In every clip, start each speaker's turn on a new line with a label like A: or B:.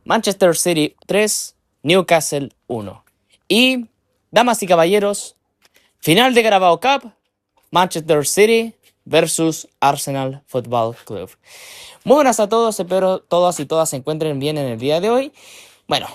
A: Manchester City 3, Newcastle 1. Y, damas y caballeros, final de Carabao Cup, Manchester City versus Arsenal Football Club. Muy buenas a todos, espero todas y todas se encuentren bien en el día de hoy. Bueno,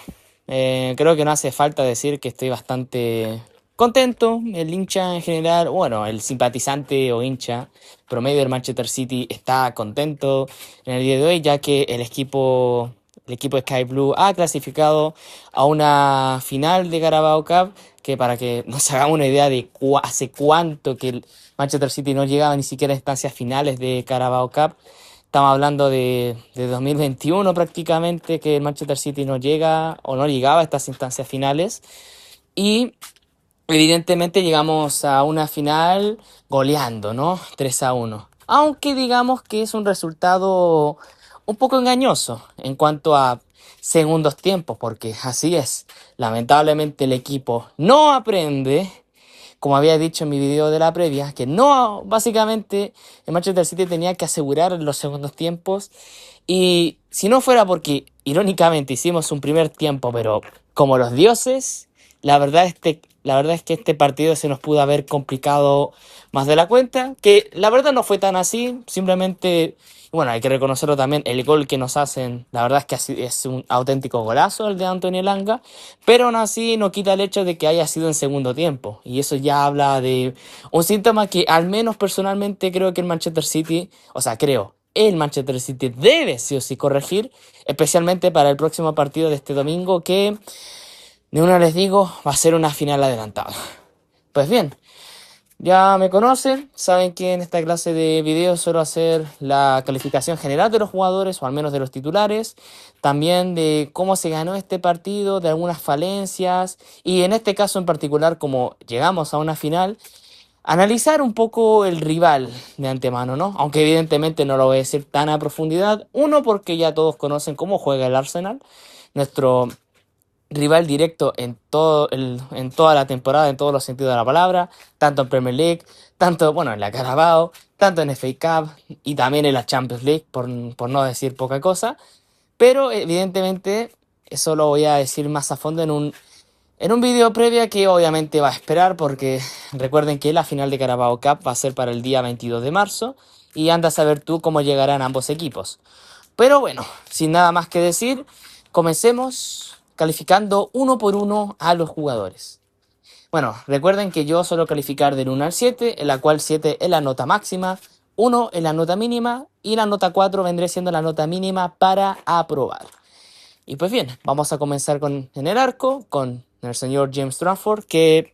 A: creo que no hace falta decir que estoy bastante contento. El hincha en general, bueno, el simpatizante o hincha promedio del Manchester City está contento en el día de hoy, ya que el equipo de Sky Blue ha clasificado a una final de Carabao Cup, que para que nos hagamos una idea de hace cuánto que el Manchester City no llegaba ni siquiera a instancias finales de Carabao Cup. Estamos hablando de 2021 prácticamente, que el Manchester City no llega o no llegaba a estas instancias finales. Y evidentemente llegamos a una final goleando, ¿no? 3-1. Aunque digamos que es un resultado un poco engañoso en cuanto a segundos tiempos, porque así es. Lamentablemente el equipo no aprende, como había dicho en mi video de la previa, que no, básicamente el Manchester City tenía que asegurar los segundos tiempos. Y si no fuera porque, irónicamente, hicimos un primer tiempo, pero como los dioses, la verdad es que este partido se nos pudo haber complicado más de la cuenta, que la verdad no fue tan así, simplemente, bueno, hay que reconocerlo también, el gol que nos hacen, la verdad es que es un auténtico golazo el de Antonio Elanga, pero aún así no quita el hecho de que haya sido en segundo tiempo, y eso ya habla de un síntoma que al menos personalmente creo que el Manchester City, o sea, creo, el Manchester City debe sí o sí corregir, especialmente para el próximo partido de este domingo, que de una les digo, va a ser una final adelantada. Pues bien, ya me conocen, saben que en esta clase de videos suelo hacer la calificación general de los jugadores, o al menos de los titulares, también de cómo se ganó este partido, de algunas falencias, y en este caso en particular, como llegamos a una final, analizar un poco el rival de antemano, ¿no? Aunque evidentemente no lo voy a decir tan a profundidad. Uno, porque ya todos conocen cómo juega el Arsenal, nuestro rival directo en toda la temporada, en todos los sentidos de la palabra, tanto en Premier League, tanto, bueno, en la Carabao, tanto en FA Cup y también en la Champions League, por no decir poca cosa. Pero evidentemente eso lo voy a decir más a fondo en un video previa que obviamente va a esperar, porque recuerden que la final de Carabao Cup va a ser para el día 22 de marzo y anda a saber tú cómo llegarán ambos equipos. Pero bueno, sin nada más que decir, comencemos calificando uno por uno a los jugadores. Bueno, recuerden que yo suelo calificar del 1 al 7, en la cual 7 es la nota máxima, 1 es la nota mínima y la nota 4 vendría siendo la nota mínima para aprobar. Y pues bien, vamos a comenzar en el arco, con el señor James Trafford, que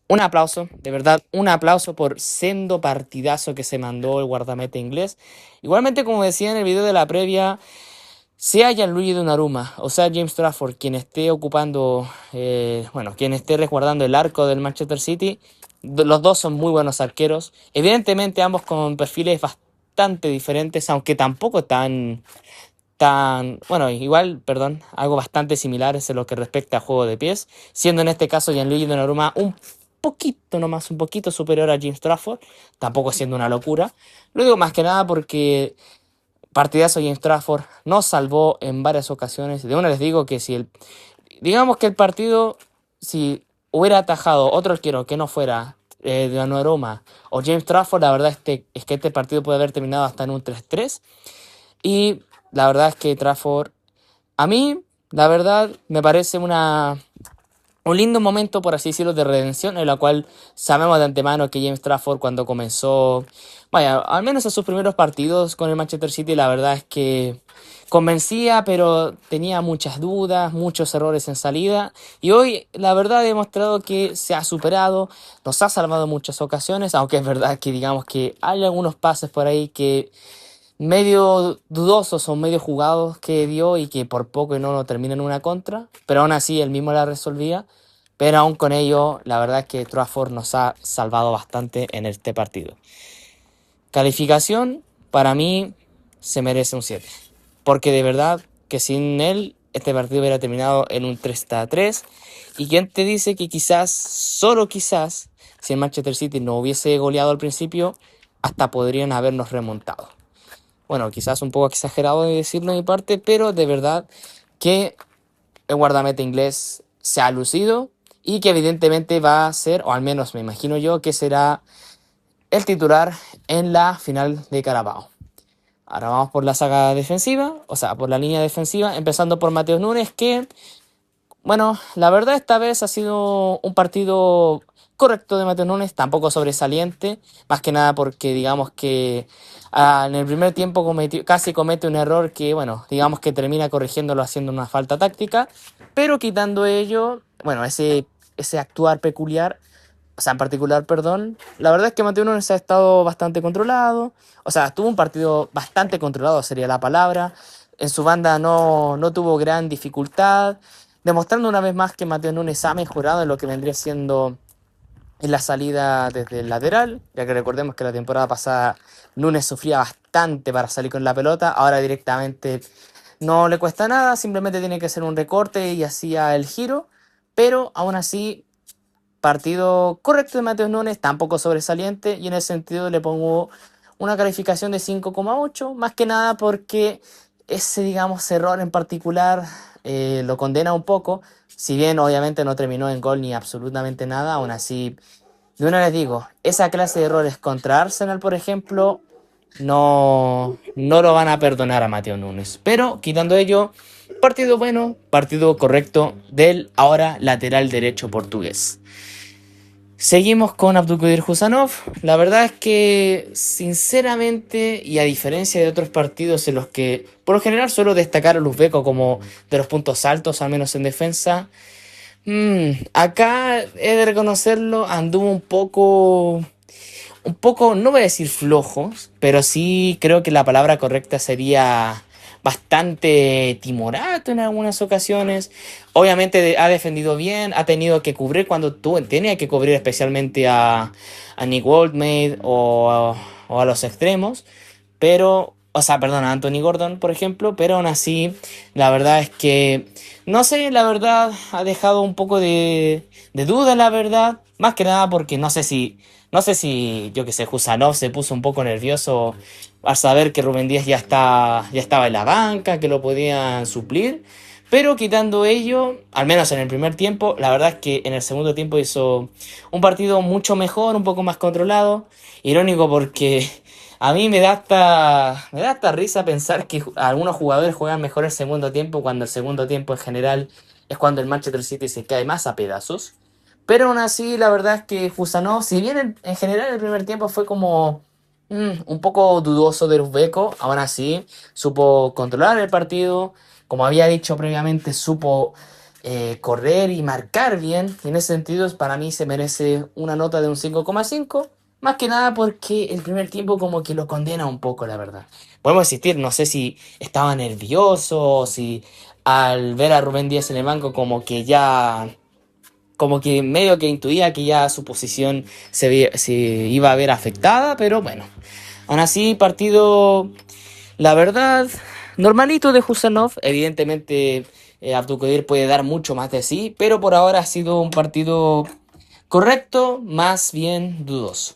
A: un aplauso, de verdad, un aplauso por sendo partidazo que se mandó el guardameta inglés. Igualmente, como decía en el video de la previa, sea Gianluigi Donnarumma o sea James Trafford quien esté ocupando, quien esté resguardando el arco del Manchester City, los dos son muy buenos arqueros. Evidentemente ambos con perfiles bastante diferentes, aunque tampoco bueno, igual, perdón, algo bastante similar en lo que respecta a juego de pies, siendo en este caso Gianluigi Donnarumma un poquito nomás, un poquito superior a James Trafford, tampoco siendo una locura. Lo digo más que nada porque partidazo James Trafford nos salvó en varias ocasiones. De una les digo que digamos que el partido, si hubiera atajado otro arquero que no fuera Donnarumma o James Trafford, la verdad es que este partido puede haber terminado hasta en un 3-3. Y la verdad es que Trafford, a mí, la verdad, me parece un lindo momento, por así decirlo, de redención, en la cual sabemos de antemano que James Trafford, cuando comenzó, vaya, al menos en sus primeros partidos con el Manchester City, la verdad es que convencía, pero tenía muchas dudas, muchos errores en salida, y hoy la verdad ha demostrado que se ha superado, nos ha salvado en muchas ocasiones, aunque es verdad que digamos que hay algunos pases por ahí que medio dudosos o medio jugados que dio y que por poco y no lo termina en una contra, pero aún así él mismo la resolvía. Pero aún con ello, la verdad es que Trafford nos ha salvado bastante en este partido. Calificación, para mí, se merece un 7. Porque de verdad que sin él, este partido hubiera terminado en un 3-3. ¿Y quién te dice que quizás, solo quizás, si el Manchester City no hubiese goleado al principio, hasta podrían habernos remontado? Bueno, quizás un poco exagerado de decirlo de mi parte, pero de verdad que el guardameta inglés se ha lucido y que evidentemente va a ser, o al menos me imagino yo, que será el titular en la final de Carabao. Ahora vamos por la saga defensiva, o sea, por la línea defensiva, empezando por Mateus Nunes, que, bueno, la verdad esta vez ha sido un partido correcto de Mateus Nunes, tampoco sobresaliente, más que nada porque digamos que en el primer tiempo casi comete un error que, bueno, digamos que termina corrigiéndolo haciendo una falta táctica, pero quitando ello, bueno, ese actuar peculiar, o sea, en particular, perdón, la verdad es que Mateo Nunes ha estado bastante controlado, o sea, tuvo un partido bastante controlado, sería la palabra, en su banda no tuvo gran dificultad, demostrando una vez más que Mateo Nunes ha mejorado en lo que vendría siendo en la salida desde el lateral, ya que recordemos que la temporada pasada Nunes sufría bastante para salir con la pelota, ahora directamente no le cuesta nada, simplemente tiene que hacer un recorte y hacía el giro, pero aún así partido correcto de Mateus Nunes, tampoco sobresaliente, y en ese sentido le pongo una calificación de 5,8, más que nada porque ese, digamos, error en particular lo condena un poco, si bien obviamente no terminó en gol ni absolutamente nada, aún así, de una les digo, esa clase de errores contra Arsenal, por ejemplo, no lo van a perdonar a Mateo Nunes. Pero quitando ello, partido bueno, partido correcto del ahora lateral derecho portugués. Seguimos con Abdulkadir Husanov. La verdad es que, sinceramente, y a diferencia de otros partidos en los que por lo general suelo destacar a Uzbeko como de los puntos altos, al menos en defensa, acá he de reconocerlo, anduvo un poco, no voy a decir flojos, pero sí creo que la palabra correcta sería bastante timorato en algunas ocasiones. Obviamente ha defendido bien, ha tenido que cubrir cuando tenía que cubrir especialmente a Nick Goldmade o a los extremos, pero, o sea, perdón, a Anthony Gordon, por ejemplo, pero aún así, la verdad es que, no sé, la verdad ha dejado un poco de duda, la verdad, más que nada porque no sé si, yo que sé, Husanov se puso un poco nervioso al saber que Rubén Díaz ya estaba en la banca, que lo podían suplir. Pero quitando ello, al menos en el primer tiempo, la verdad es que en el segundo tiempo hizo un partido mucho mejor, un poco más controlado. Irónico porque a mí me da hasta risa pensar que algunos jugadores juegan mejor el segundo tiempo cuando el segundo tiempo en general es cuando el Manchester City se cae más a pedazos. Pero aún así, la verdad es que Fusanov, si bien en general el primer tiempo fue como un poco dudoso de Uzbeko, aún así supo controlar el partido, como había dicho previamente, supo correr y marcar bien. Y en ese sentido, para mí se merece una nota de un 5,5, más que nada porque el primer tiempo como que lo condena un poco, la verdad. Podemos existir, no sé si estaba nervioso, o si al ver a Rubén Díaz en el banco como que medio que intuía que ya su posición se iba a ver afectada, pero bueno, aún así partido, la verdad, normalito de Husanov, evidentemente Abdulkadir puede dar mucho más de sí, pero por ahora ha sido un partido correcto, más bien dudoso.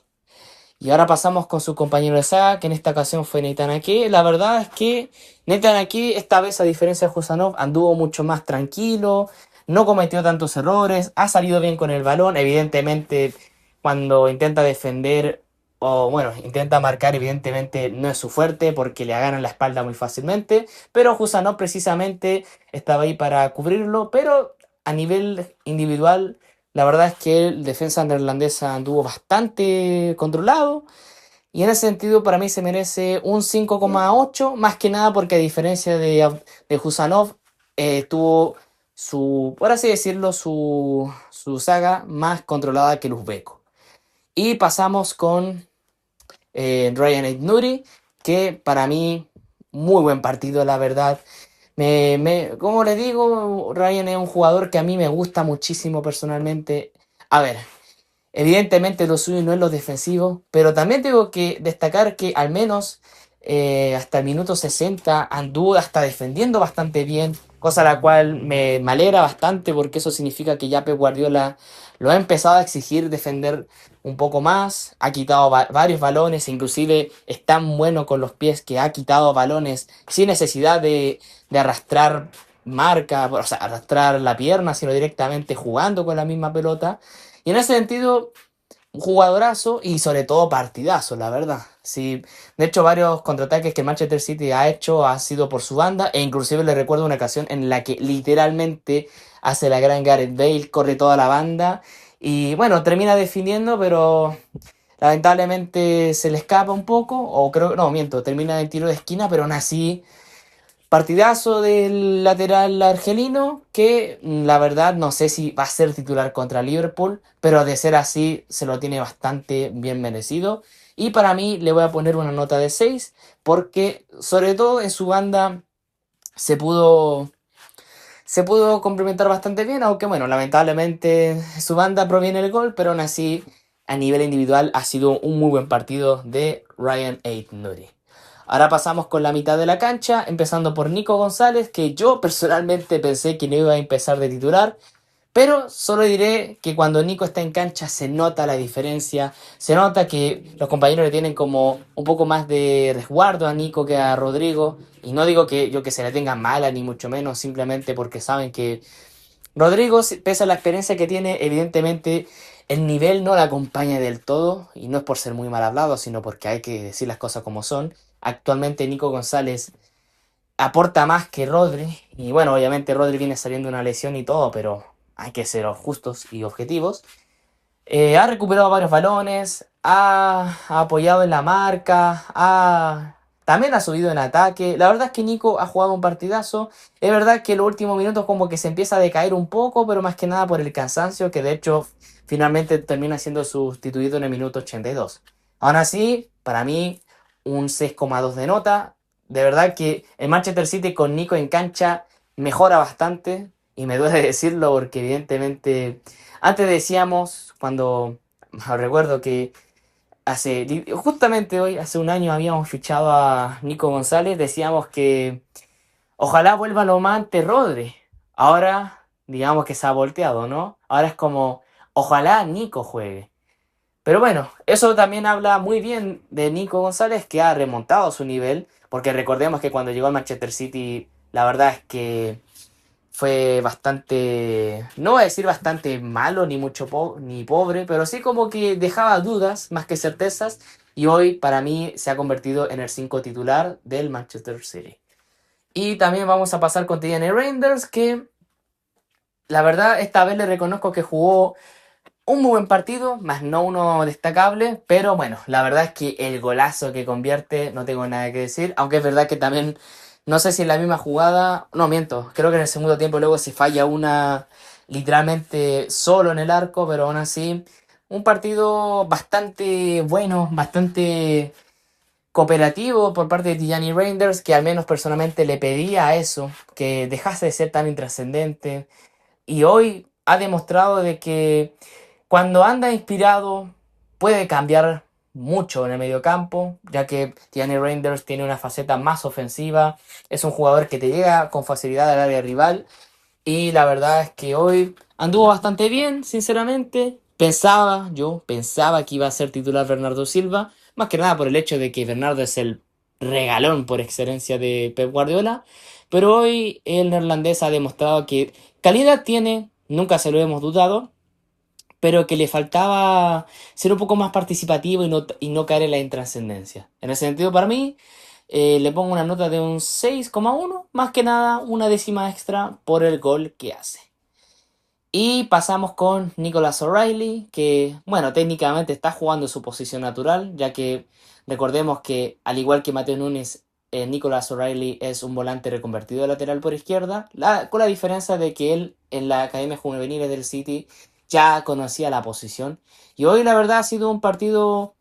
A: Y ahora pasamos con su compañero de saga, que en esta ocasión fue Nathan Ake. La verdad es que Nathan Ake, esta vez, a diferencia de Husanov, anduvo mucho más tranquilo, no cometió tantos errores, ha salido bien con el balón. Evidentemente, cuando intenta defender, o bueno, intenta marcar, evidentemente no es su fuerte porque le ganan la espalda muy fácilmente. Pero Husanov precisamente estaba ahí para cubrirlo. Pero a nivel individual, la verdad es que el defensa neerlandesa anduvo bastante controlado y en ese sentido para mí se merece un 5,8, más que nada porque a diferencia de Husanov, tuvo por así decirlo, su saga más controlada que el uzbeko. Y pasamos con Ryan Aït-Nouri, que para mí muy buen partido, la verdad. Como les digo, Ryan es un jugador que a mí me gusta muchísimo personalmente. A ver, evidentemente lo suyo no es lo defensivo, pero también tengo que destacar que al menos hasta el minuto 60 anduvo hasta defendiendo bastante bien, cosa la cual me alegra bastante porque eso significa que ya Pep Guardiola lo ha empezado a exigir defender un poco más, ha quitado varios balones, inclusive es tan bueno con los pies que ha quitado balones sin necesidad de arrastrar marca, o sea, arrastrar la pierna, sino directamente jugando con la misma pelota. Y en ese sentido, un jugadorazo y sobre todo partidazo, la verdad. Sí, de hecho, varios contraataques que Manchester City ha hecho ha sido por su banda, e inclusive le recuerdo una ocasión en la que literalmente hace la gran Gareth Bale, corre toda la banda y bueno, termina definiendo, pero lamentablemente se le escapa un poco, o creo, no, miento, termina en tiro de esquina, pero aún así partidazo del lateral argelino que la verdad no sé si va a ser titular contra Liverpool, pero de ser así se lo tiene bastante bien merecido. Y para mí le voy a poner una nota de 6 porque sobre todo en su banda se pudo, se pudo complementar bastante bien, aunque bueno, lamentablemente en su banda proviene el gol, pero aún así a nivel individual ha sido un muy buen partido de Ryan Aït-Nouri. Ahora pasamos con la mitad de la cancha, empezando por Nico González, que yo personalmente pensé que no iba a empezar de titular, pero solo diré que cuando Nico está en cancha se nota la diferencia, se nota que los compañeros le tienen como un poco más de resguardo a Nico que a Rodrigo, y no digo que yo que se le tenga mala ni mucho menos, simplemente porque saben que Rodrigo, pese a la experiencia que tiene, evidentemente el nivel no la acompaña del todo, y no es por ser muy mal hablado, sino porque hay que decir las cosas como son. Actualmente Nico González aporta más que Rodri, y bueno, obviamente Rodri viene saliendo de una lesión y todo, pero hay que ser justos y objetivos. Ha recuperado varios balones, ha apoyado en la marca, también ha subido en ataque. La verdad es que Nico ha jugado un partidazo. Es verdad que en los últimos minutos como que se empieza a decaer un poco, pero más que nada por el cansancio, que de hecho finalmente termina siendo sustituido en el minuto 82. Aún así, para mí, un 6,2 de nota. De verdad que el Manchester City con Nico en cancha mejora bastante. Y me duele decirlo porque evidentemente antes decíamos, cuando recuerdo que justamente hoy, hace un año habíamos fichado a Nico González, decíamos que ojalá vuelva lo más antes Rodri. Ahora, digamos que se ha volteado, ¿no? Ahora es como, ojalá Nico juegue. Pero bueno, eso también habla muy bien de Nico González, que ha remontado su nivel, porque recordemos que cuando llegó al Manchester City, la verdad es que fue bastante, no voy a decir bastante malo, ni mucho ni pobre, pero sí como que dejaba dudas más que certezas, y hoy para mí se ha convertido en el 5 titular del Manchester City. Y también vamos a pasar con Tierney Reinders, que la verdad esta vez le reconozco que jugó un muy buen partido, más no uno destacable, pero bueno, la verdad es que el golazo que convierte no tengo nada que decir, aunque es verdad que también, no sé si en la misma jugada, no miento, creo que en el segundo tiempo luego se falla una literalmente solo en el arco, pero aún así, un partido bastante bueno, bastante cooperativo por parte de Tijani Reinders, que al menos personalmente le pedía a eso, que dejase de ser tan intrascendente, y hoy ha demostrado de que cuando anda inspirado puede cambiar mucho en el mediocampo, ya que Tierney Reinders tiene una faceta más ofensiva, es un jugador que te llega con facilidad al área rival, y la verdad es que hoy anduvo bastante bien, sinceramente. Yo pensaba que iba a ser titular Bernardo Silva, más que nada por el hecho de que Bernardo es el regalón por excelencia de Pep Guardiola, pero hoy el neerlandés ha demostrado que calidad tiene, nunca se lo hemos dudado, pero que le faltaba ser un poco más participativo y no caer en la intrascendencia. En ese sentido, para mí, le pongo una nota de un 6,1, más que nada una décima extra por el gol que hace. Y pasamos con Nicholas O'Reilly, que, bueno, técnicamente está jugando su posición natural, ya que recordemos que, al igual que Mateo Núñez, Nicholas O'Reilly es un volante reconvertido de lateral por izquierda, con la diferencia de que él en la Academia Juvenil del City ya conocía la posición. Y hoy, la verdad, ha sido un partido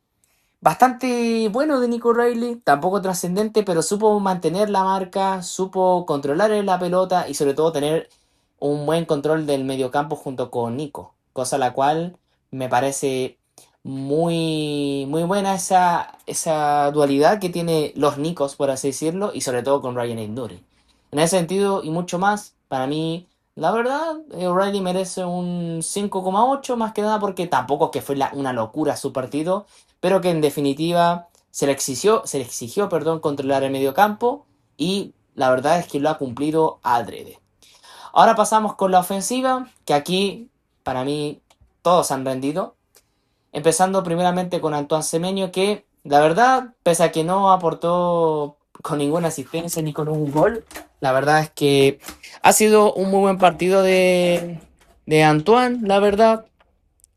A: bastante bueno de Nico O'Reilly, tampoco trascendente, pero supo mantener la marca, supo controlar la pelota y sobre todo tener un buen control del mediocampo junto con Nico, cosa la cual me parece muy buena esa dualidad que tiene los Nicos, por así decirlo, y sobre todo con Ryan Aït-Nouri. En ese sentido y mucho más, para mí, la verdad, O'Reilly merece un 5,8 más que nada porque tampoco es que fue una locura su partido, pero que en definitiva se le exigió, perdón, controlar el mediocampo, y la verdad es que lo ha cumplido adrede. Ahora pasamos con la ofensiva, que aquí para mí todos han rendido. Empezando primeramente con Antoine Semenyo, que la verdad, pese a que no aportó con ninguna asistencia ni con un gol, la verdad es que ha sido un muy buen partido de Antoine, la verdad.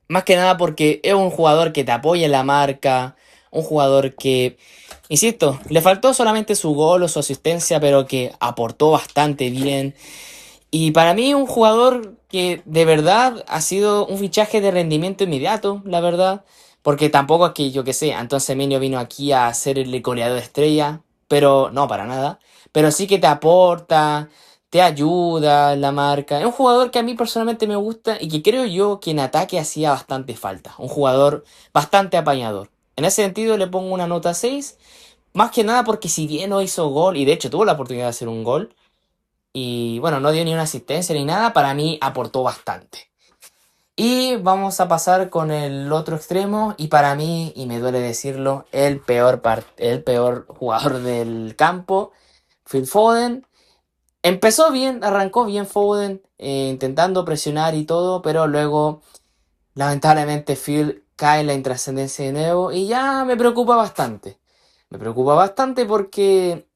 A: Más que nada porque es un jugador que te apoya en la marca, un jugador que, insisto, le faltó solamente su gol o su asistencia, pero que aportó bastante bien. Y para mí un jugador que de verdad ha sido un fichaje de rendimiento inmediato, la verdad. Porque tampoco es que yo que sé, Antoine Semenyo vino aquí a ser el goleador estrella, pero no, para nada. Pero sí que te aporta, te ayuda en la marca. Es un jugador que a mí personalmente me gusta y que creo yo que en ataque hacía bastante falta. Un jugador bastante apañador. En ese sentido le pongo una nota 6. Más que nada porque si bien no hizo gol, y de hecho tuvo la oportunidad de hacer un gol, y bueno, no dio ni una asistencia ni nada, para mí aportó bastante. Y vamos a pasar con el otro extremo, y para mí, y me duele decirlo, el peor jugador del campo, Phil Foden. Empezó bien, arrancó bien Foden, intentando presionar y todo, pero luego, lamentablemente, Phil cae en la intrascendencia de nuevo, y ya me preocupa bastante. Me preocupa bastante porque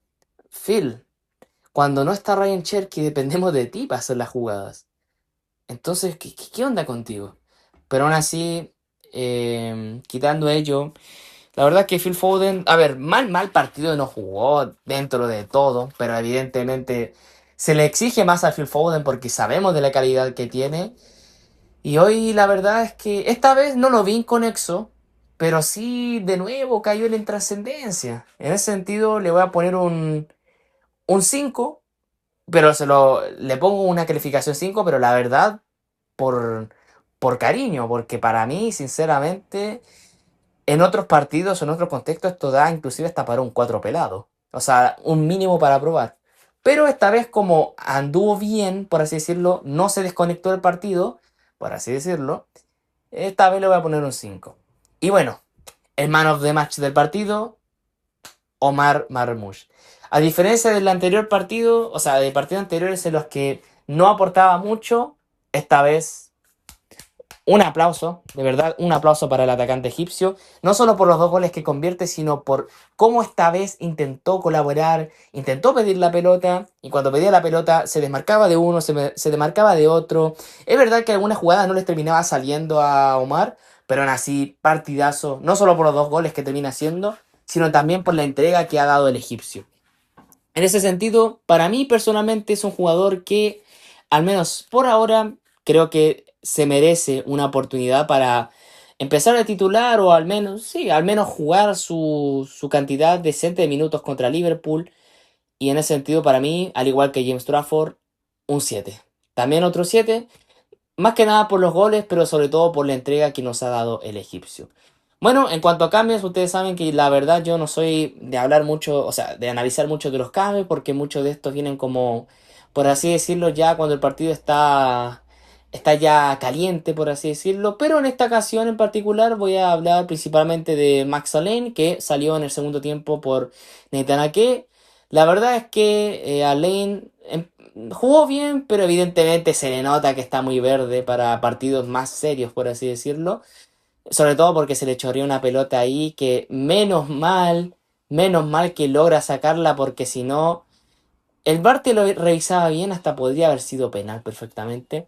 A: Phil, cuando no está Ryan Cherky, dependemos de ti para hacer las jugadas. Entonces, ¿qué onda contigo? Pero aún así, quitando ello, la verdad es que Phil Foden, a ver, mal partido no jugó dentro de todo, pero evidentemente se le exige más a Phil Foden porque sabemos de la calidad que tiene. Y hoy la verdad es que esta vez no lo vi inconexo, pero sí de nuevo cayó en la intrascendencia. En ese sentido, le voy a poner un 5, pero le pongo una calificación 5, pero la verdad, por, por cariño, porque para mí, sinceramente, en otros partidos, en otros contextos, esto da inclusive hasta para un 4 pelado. O sea, un mínimo para probar. Pero esta vez, como anduvo bien, por así decirlo, no se desconectó del partido, por así decirlo, esta vez le voy a poner un 5. Y bueno, el man of the match del partido, Omar Marmoush. A diferencia del anterior partido, o sea, de partidos anteriores en los que no aportaba mucho, esta vez un aplauso, de verdad, un aplauso para el atacante egipcio, no solo por los dos goles que convierte, sino por cómo esta vez intentó colaborar, intentó pedir la pelota, y cuando pedía la pelota se desmarcaba de uno, se desmarcaba de otro. Es verdad que algunas jugadas no les terminaba saliendo a Omar, pero aún así, partidazo, no solo por los dos goles que termina haciendo, sino también por la entrega que ha dado el egipcio. En ese sentido, para mí personalmente es un jugador que, al menos por ahora, creo que se merece una oportunidad para empezar a titular o al menos, sí, al menos jugar su cantidad decente de minutos contra Liverpool. Y en ese sentido, para mí, al igual que James Trafford, un 7. También otro 7, más que nada por los goles, pero sobre todo por la entrega que nos ha dado el egipcio. Bueno, en cuanto a cambios, ustedes saben que la verdad yo no soy de hablar mucho, o sea, de analizar mucho de los cambios, porque muchos de estos vienen como, por así decirlo, ya cuando el partido está ya caliente, por así decirlo. Pero en esta ocasión en particular voy a hablar principalmente de Max Allen, que salió en el segundo tiempo por Nathan Ake. La verdad es que Allen jugó bien, pero evidentemente se le nota que está muy verde para partidos más serios, por así decirlo. Sobre todo porque se le chorreó una pelota ahí que menos mal que logra sacarla, porque si no, el VAR te lo revisaba bien, hasta podría haber sido penal perfectamente.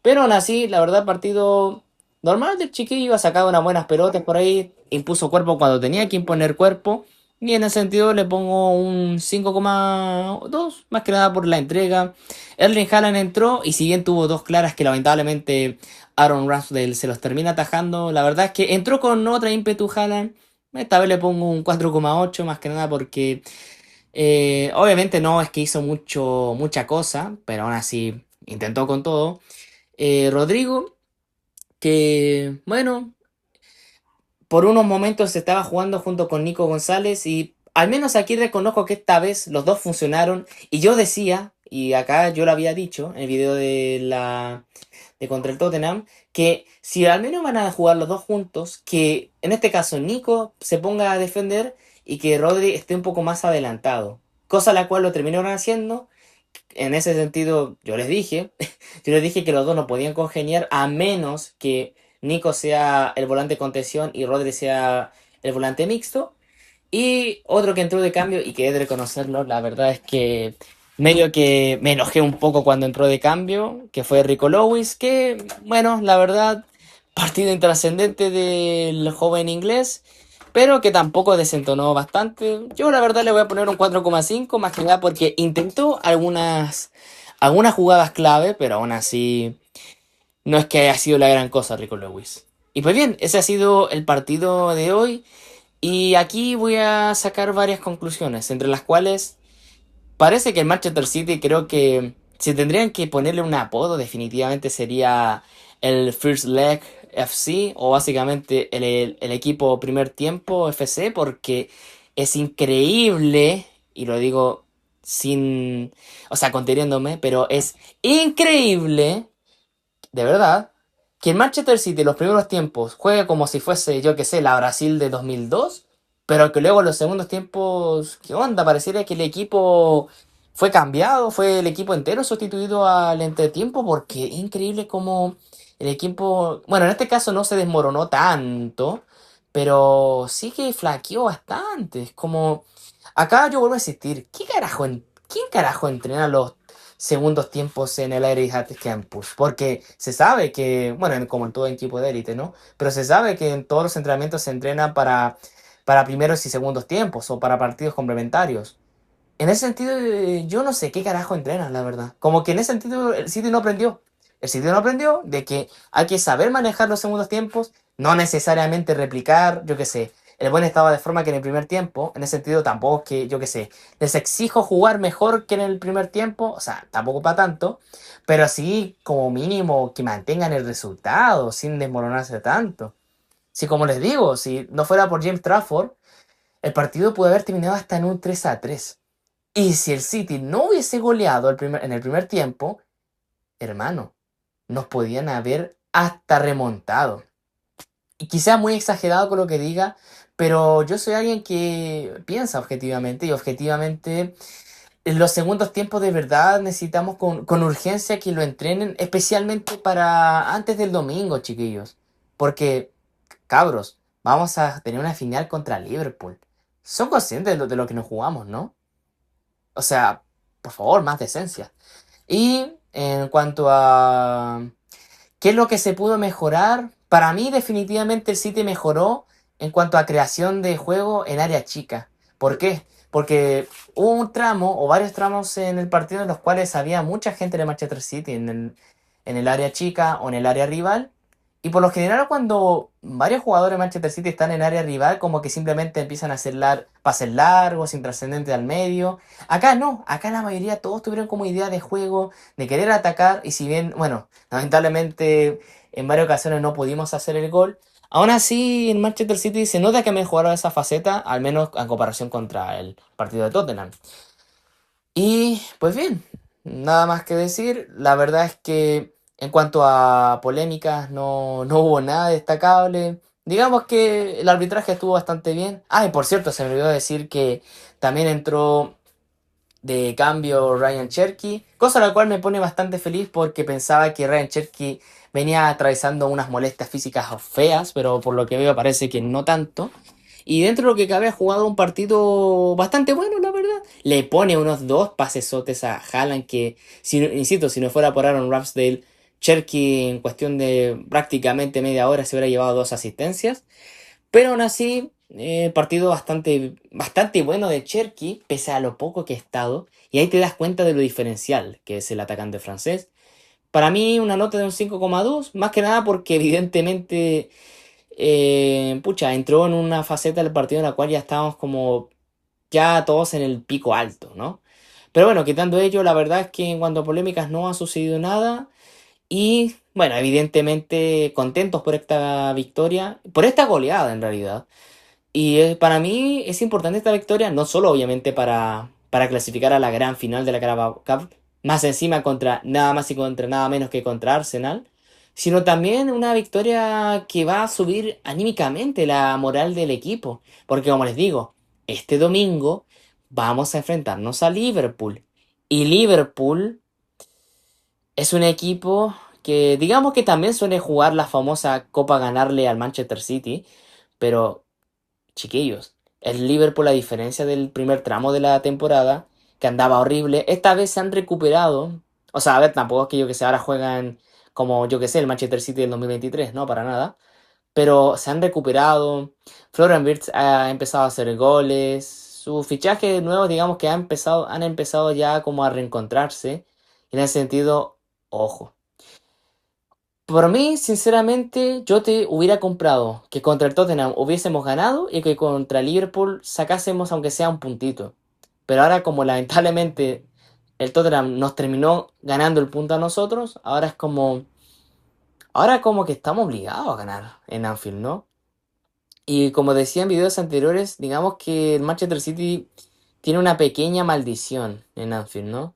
A: Pero aún así, la verdad, partido normal del chiquillo, ha sacado unas buenas pelotas por ahí, impuso cuerpo cuando tenía que imponer cuerpo. Y en ese sentido le pongo un 5,2, más que nada por la entrega. Erling Haaland entró y si bien tuvo dos claras que lamentablemente Aaron Ramsdale se los termina atajando, la verdad es que entró con otra ímpetu Haaland. Esta vez le pongo un 4,8, más que nada porque obviamente no es que hizo mucha cosa, pero aún así intentó con todo. Rodrigo, que bueno, por unos momentos se estaba jugando junto con Nico González, y al menos aquí reconozco que esta vez los dos funcionaron. Y yo decía, y acá yo lo había dicho en el video de contra el Tottenham, que si al menos van a jugar los dos juntos, que en este caso Nico se ponga a defender y que Rodri esté un poco más adelantado. Cosa la cual lo terminaron haciendo, En ese sentido, yo les dije, yo les dije que los dos no podían congeniar a menos que Nico sea el volante de contención y Rodri sea el volante mixto. Y otro que entró de cambio y que he de reconocerlo, la verdad es que medio que me enojé un poco cuando entró de cambio, que fue Rico Lewis, que bueno, la verdad, partido intrascendente del joven inglés, pero que tampoco desentonó bastante. Yo la verdad le voy a poner un 4,5 más que nada porque intentó algunas jugadas clave, pero aún así no es que haya sido la gran cosa Rico Lewis. Y pues bien, ese ha sido el partido de hoy. Y aquí voy a sacar varias conclusiones, entre las cuales parece que el Manchester City creo que si tendrían que ponerle un apodo definitivamente sería el First Leg FC o básicamente el equipo primer tiempo FC porque es increíble, y lo digo sin, o sea, conteniéndome, pero es increíble de verdad, que el Manchester City en los primeros tiempos juegue como si fuese, yo que sé, la Brasil de 2002, pero que luego en los segundos tiempos, ¿qué onda? Pareciera que el equipo fue cambiado, fue el equipo entero sustituido al entretiempo, porque es increíble como el equipo, bueno, en este caso no se desmoronó tanto, pero sí que flaqueó bastante. Es como, acá yo vuelvo a insistir, ¿quién carajo entrena los segundos tiempos en el Etihad Campus? Porque se sabe que, bueno, como en todo equipo de élite, ¿no? Pero se sabe que en todos los entrenamientos se entrena para primeros y segundos tiempos o para partidos complementarios. En ese sentido, yo no sé qué carajo entrenan, la verdad. Como que en ese sentido el City no aprendió. El City no aprendió de que hay que saber manejar los segundos tiempos, no necesariamente replicar, yo qué sé, el buen estado de forma que en el primer tiempo. En ese sentido tampoco es que, yo qué sé, les exijo jugar mejor que en el primer tiempo, o sea, tampoco para tanto, pero sí como mínimo que mantengan el resultado sin desmoronarse tanto. Si como les digo, si no fuera por James Trafford, el partido pudo haber terminado hasta en un 3-3. Y si el City no hubiese goleado en el primer tiempo, hermano, nos podían haber hasta remontado. Y quizás muy exagerado con lo que diga, pero yo soy alguien que piensa objetivamente y objetivamente en los segundos tiempos de verdad necesitamos con urgencia que lo entrenen, especialmente para antes del domingo, chiquillos. Porque, cabros, vamos a tener una final contra Liverpool. Son conscientes de lo que nos jugamos, ¿no? O sea, por favor, más decencia. Y en cuanto a qué es lo que se pudo mejorar, para mí definitivamente el City mejoró en cuanto a creación de juego en área chica. ¿Por qué? Porque hubo un tramo o varios tramos en el partido en los cuales había mucha gente de Manchester City en el área chica o en el área rival. Y por lo general cuando varios jugadores de Manchester City están en área rival, como que simplemente empiezan a hacer pases largos, intrascendentes al medio. Acá no, acá la mayoría todos tuvieron como idea de juego, de querer atacar, y si bien, bueno, lamentablemente en varias ocasiones no pudimos hacer el gol, aún así en Manchester City se nota que mejoraron esa faceta, al menos en comparación contra el partido de Tottenham. Y pues bien, nada más que decir. La verdad es que en cuanto a polémicas no hubo nada destacable. Digamos que el arbitraje estuvo bastante bien. Ah, y por cierto, se me olvidó decir que también entró de cambio Ryan Cherky, cosa la cual me pone bastante feliz porque pensaba que Ryan Cherky venía atravesando unas molestias físicas feas, pero por lo que veo parece que no tanto. Y dentro de lo que cabe ha jugado un partido bastante bueno, la verdad. Le pone unos dos pasesotes a Haaland que, insisto, si no fuera por Aaron Ramsdale, Cherky en cuestión de prácticamente media hora se hubiera llevado dos asistencias. Pero aún así, partido bastante bueno de Cherky, pese a lo poco que ha estado. Y ahí te das cuenta de lo diferencial que es el atacante francés. Para mí, una nota de un 5,2, más que nada porque evidentemente, pucha, entró en una faceta del partido en la cual ya estábamos como ya todos en el pico alto, ¿no? Pero bueno, quitando ello, la verdad es que en cuanto a polémicas no ha sucedido nada. Y bueno, evidentemente contentos por esta victoria, por esta goleada en realidad. Y para mí es importante esta victoria, no solo obviamente para clasificar a la gran final de la Carabao Cup, más encima contra nada más y contra nada menos que contra Arsenal, sino también una victoria que va a subir anímicamente la moral del equipo. Porque como les digo, este domingo vamos a enfrentarnos a Liverpool. Y Liverpool es un equipo que digamos que también suele jugar la famosa copa ganarle al Manchester City, pero chiquillos, el Liverpool a diferencia del primer tramo de la temporada, que andaba horrible, esta vez se han recuperado. O sea, a ver, tampoco es que yo que sé, ahora juegan como yo que sé, el Manchester City del 2023, no, para nada. Pero se han recuperado. Florian Wirtz ha empezado a hacer goles. Sus fichajes nuevos, digamos que han empezado ya como a reencontrarse. En ese sentido, ojo. Por mí, sinceramente, yo te hubiera comprado que contra el Tottenham hubiésemos ganado y que contra el Liverpool sacásemos aunque sea un puntito. Pero ahora como lamentablemente el Tottenham nos terminó ganando el punto a nosotros, ahora como que estamos obligados a ganar en Anfield, ¿no? Y como decía en videos anteriores, digamos que el Manchester City tiene una pequeña maldición en Anfield, ¿no?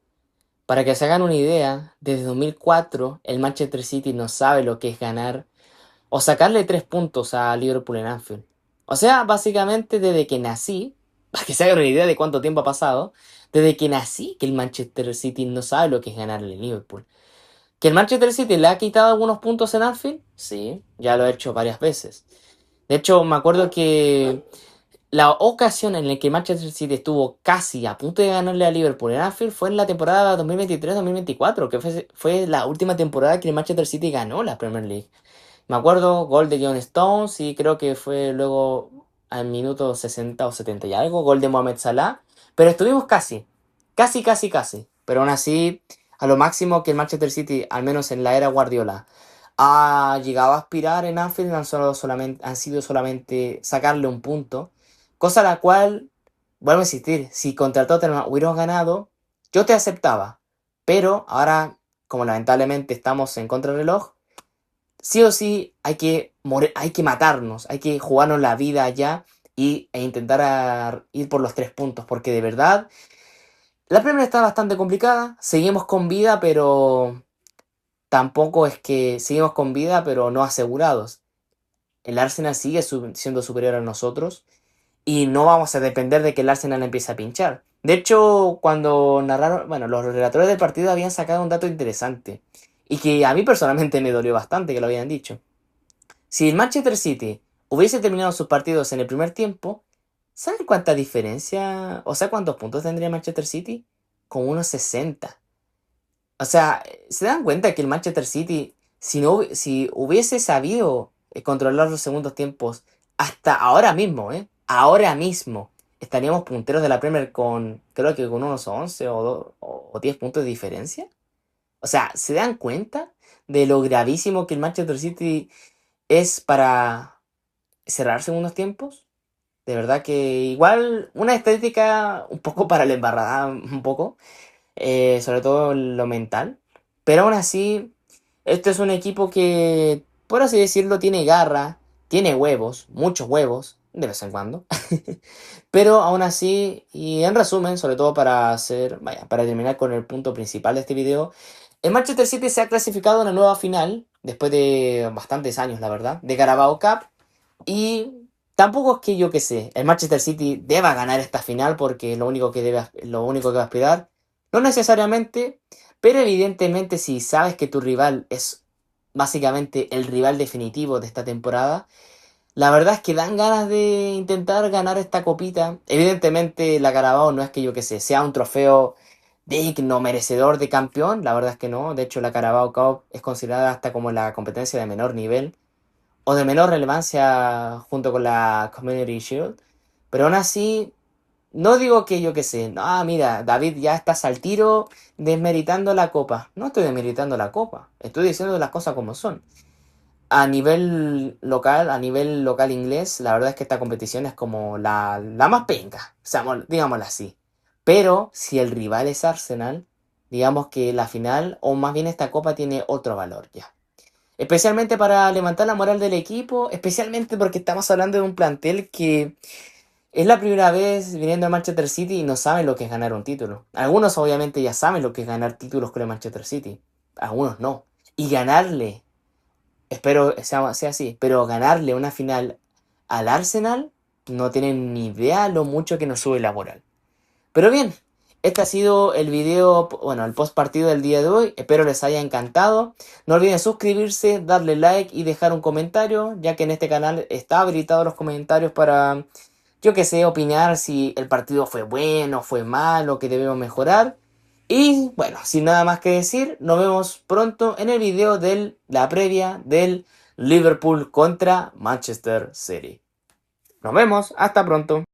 A: Para que se hagan una idea, desde 2004 el Manchester City no sabe lo que es ganar o sacarle 3 puntos a Liverpool en Anfield. O sea, básicamente desde que nací, para que se hagan una idea de cuánto tiempo ha pasado, desde que nací que el Manchester City no sabe lo que es ganarle a Liverpool. ¿Que el Manchester City le ha quitado algunos puntos en Anfield? Sí, ya lo ha hecho varias veces. De hecho, me acuerdo que la ocasión en la que Manchester City estuvo casi a punto de ganarle a Liverpool en Anfield fue en la temporada 2023-2024, que fue la última temporada que el Manchester City ganó la Premier League. Me acuerdo, gol de John Stones y creo que fue luego al minuto 60 o 70 y algo, gol de Mohamed Salah. Pero estuvimos casi, casi, casi, casi. Pero aún así, a lo máximo que el Manchester City, al menos en la era Guardiola, ha llegado a aspirar en Anfield han sido solamente sacarle un punto. Cosa a la cual, vuelvo a insistir, si contra el Tottenham hubiéramos ganado, yo te aceptaba. Pero ahora, como lamentablemente estamos en contrarreloj, sí o sí hay que hay que matarnos, hay que jugarnos la vida allá e intentar ir por los 3 puntos, porque de verdad la primera está bastante complicada, seguimos con vida, pero tampoco es que seguimos con vida, pero no asegurados. El Arsenal sigue siendo superior a nosotros y no vamos a depender de que el Arsenal empiece a pinchar. De hecho, cuando narraron, bueno, los relatores del partido habían sacado un dato interesante y que a mí personalmente me dolió bastante que lo habían dicho. Si el Manchester City hubiese terminado sus partidos en el primer tiempo, ¿saben cuánta diferencia? O sea, ¿cuántos puntos tendría Manchester City? Con unos 60. O sea, ¿se dan cuenta que el Manchester City, si hubiese sabido controlar los segundos tiempos hasta ahora mismo, ahora mismo, estaríamos punteros de la Premier con, creo que con unos 11 o 10 puntos de diferencia? O sea, ¿se dan cuenta de lo gravísimo que el Manchester City es para cerrar segundos tiempos? De verdad que igual una estadística un poco para la embarrada, un poco, sobre todo en lo mental. Pero aún así, este es un equipo que, por así decirlo, tiene garra, tiene huevos, muchos huevos, de vez en cuando. Pero aún así, y en resumen, sobre todo vaya, para terminar con el punto principal de este video, el Manchester City se ha clasificado a una nueva final, después de bastantes años, la verdad, de Carabao Cup. Y tampoco es que yo que sé, el Manchester City deba ganar esta final porque es lo único que va a aspirar. No necesariamente, pero evidentemente si sabes que tu rival es básicamente el rival definitivo de esta temporada, la verdad es que dan ganas de intentar ganar esta copita. Evidentemente la Carabao no es que yo que sé, sea un trofeo digno, merecedor de campeón, la verdad es que no. De hecho la Carabao Cup es considerada hasta como la competencia de menor nivel o de menor relevancia junto con la Community Shield. Pero aún así, no digo que yo que sé, no, mira, David ya estás al tiro desmeritando la copa. No estoy desmeritando la copa, estoy diciendo las cosas como son. A nivel local inglés, la verdad es que esta competición es como la más penca, o sea, digámoslo así. Pero si el rival es Arsenal, digamos que la final, o más bien esta copa tiene otro valor ya. Especialmente para levantar la moral del equipo, especialmente porque estamos hablando de un plantel que es la primera vez viniendo a Manchester City y no saben lo que es ganar un título. Algunos obviamente ya saben lo que es ganar títulos con el Manchester City, algunos no. Y ganarle, espero sea así, pero ganarle una final al Arsenal no tienen ni idea lo mucho que nos sube la moral. Pero bien, Este ha sido el video, bueno, el post partido del día de hoy. Espero les haya encantado. No olviden suscribirse, darle like y dejar un comentario, ya que en este canal está habilitado los comentarios para, yo que sé, opinar si el partido fue bueno, fue malo, que debemos mejorar. Y bueno, sin nada más que decir, nos vemos pronto en el video de la previa del Liverpool contra Manchester City. Nos vemos, hasta pronto.